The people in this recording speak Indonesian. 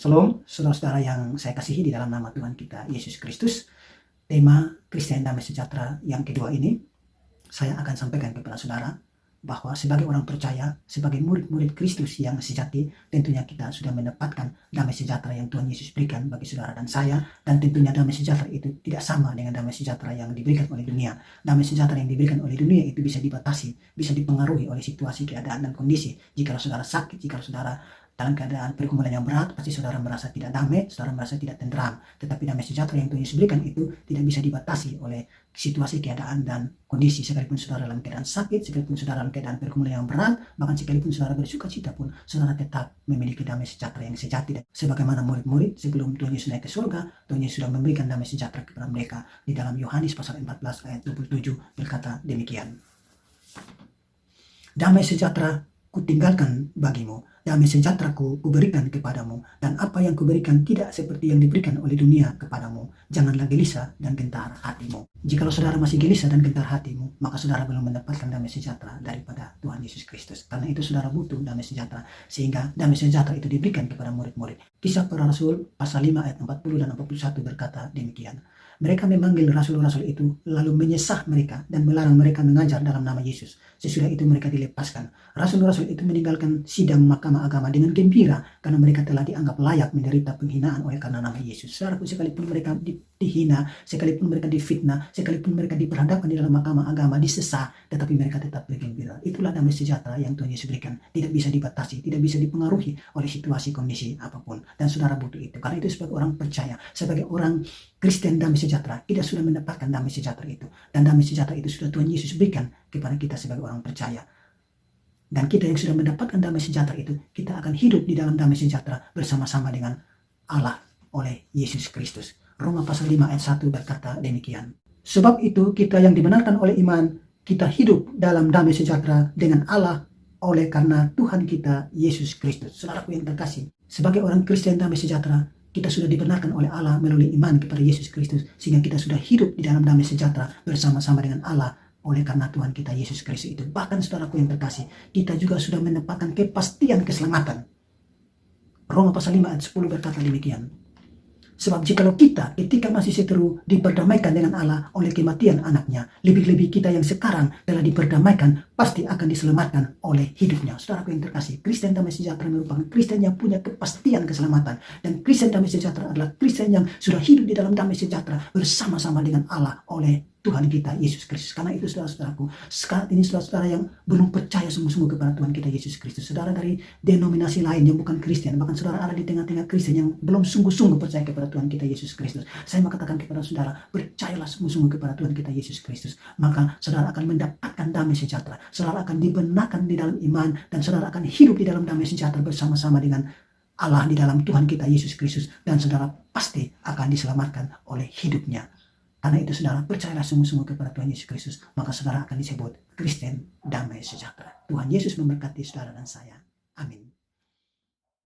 Shalom, saudara-saudara yang saya kasihi di dalam nama Tuhan kita Yesus Kristus. Tema Kristen Damai Sejahtera yang kedua ini, saya akan sampaikan kepada saudara bahwa sebagai orang percaya, sebagai murid-murid Kristus yang sejati, tentunya kita sudah mendapatkan damai sejahtera yang Tuhan Yesus berikan bagi saudara dan saya. Dan tentunya damai sejahtera itu tidak sama dengan damai sejahtera yang diberikan oleh dunia. Damai sejahtera yang diberikan oleh dunia itu bisa dibatasi, bisa dipengaruhi oleh situasi, keadaan, dan kondisi. Jika saudara sakit, jika saudara dalam keadaan pergumulan yang berat, pasti saudara merasa tidak damai, saudara merasa tidak tentram. Tetapi damai sejahtera yang Tuhan Yesus berikan itu tidak bisa dibatasi oleh situasi, keadaan, dan kondisi. Sekalipun saudara dalam keadaan sakit, sekalipun saudara dalam keadaan pergumulan yang berat, bahkan sekalipun saudara bersuka cita pun, saudara tetap memiliki damai sejahtera yang sejati. Sebagaimana murid-murid sebelum Tuhan Yesus naik ke surga, Tuhan Yesus sudah memberikan damai sejahtera kepada mereka. Di dalam Yohanes pasal 14 ayat 27 berkata demikian. Damai sejahtera kutinggalkan bagimu, damai sejahtera kuberikan kepadamu, dan apa yang kuberikan tidak seperti yang diberikan oleh dunia kepadamu. Janganlah gelisah dan gentar hatimu. Jikalau saudara masih gelisah dan gentar hatimu, maka saudara belum mendapatkan damai sejahtera daripada Tuhan Yesus Kristus. Karena itu saudara butuh damai sejahtera, sehingga damai sejahtera itu diberikan kepada murid-murid. Kisah Para Rasul pasal 5 ayat 40 dan 41 berkata demikian. Mereka memanggil rasul-rasul itu, lalu menyesah mereka dan melarang mereka mengajar dalam nama Yesus. Sesudah itu mereka dilepaskan. Rasul-rasul itu meninggalkan sidang mahkamah agama dengan gembira karena mereka telah dianggap layak menderita penghinaan oleh karena nama Yesus. Saudaraku, sekalipun mereka dihina, sekalipun mereka difitnah, sekalipun mereka diperhadapkan di dalam mahkamah agama, disesah, tetapi mereka tetap bergembira. Itulah damai sejahtera yang Tuhan Yesus berikan. Tidak bisa dibatasi, tidak bisa dipengaruhi oleh situasi, kondisi apapun. Dan saudara butuh itu. Karena itu sebagai orang percaya, sebagai orang Kristen damai sejahtera, kita sudah mendapatkan damai sejahtera itu. Dan damai sejahtera itu sudah Tuhan Yesus berikan kepada kita sebagai orang percaya. Dan kita yang sudah mendapatkan damai sejahtera itu, kita akan hidup di dalam damai sejahtera bersama-sama dengan Allah oleh Yesus Kristus. Roma pasal 5 ayat 1 berkata demikian. Sebab itu kita yang dibenarkan oleh iman, kita hidup dalam damai sejahtera dengan Allah oleh karena Tuhan kita Yesus Kristus. Saudaraku yang terkasih, sebagai orang Kristen damai sejahtera, kita sudah dibenarkan oleh Allah melalui iman kepada Yesus Kristus, sehingga kita sudah hidup di dalam damai sejahtera bersama-sama dengan Allah oleh karena Tuhan kita Yesus Kristus itu. Bahkan saudaraku yang terkasih, kita juga sudah mendapatkan kepastian keselamatan. Roma pasal 5 ayat 10 berkata demikian. Sebab jikalau kita ketika masih seteru diperdamaikan dengan Allah oleh kematian anaknya, lebih-lebih kita yang sekarang telah diperdamaikan pasti akan diselamatkan oleh hidupnya. Saudaraku yang terkasih, Kristen damai sejahtera merupakan Kristen yang punya kepastian keselamatan. Dan Kristen damai sejahtera adalah Kristen yang sudah hidup di dalam damai sejahtera bersama-sama dengan Allah oleh Tuhan kita Yesus Kristus. Karena itu saudara-saudaraku, saat ini saudara-saudara yang belum percaya sungguh-sungguh kepada Tuhan kita Yesus Kristus, saudara dari denominasi lain yang bukan Kristen, bahkan saudara ada di tengah-tengah Kristen yang belum sungguh-sungguh percaya kepada Tuhan kita Yesus Kristus, saya mau katakan kepada saudara, percayalah sungguh-sungguh kepada Tuhan kita Yesus Kristus, maka saudara akan mendapatkan damai sejahtera, saudara akan dibenarkan di dalam iman, dan saudara akan hidup di dalam damai sejahtera bersama-sama dengan Allah di dalam Tuhan kita Yesus Kristus, dan saudara pasti akan diselamatkan oleh hidupnya. Karena itu saudara, percayalah sungguh-sungguh kepada Tuhan Yesus Kristus, maka saudara akan disebut Kristen damai sejahtera. Tuhan Yesus memberkati saudara dan saya. Amin.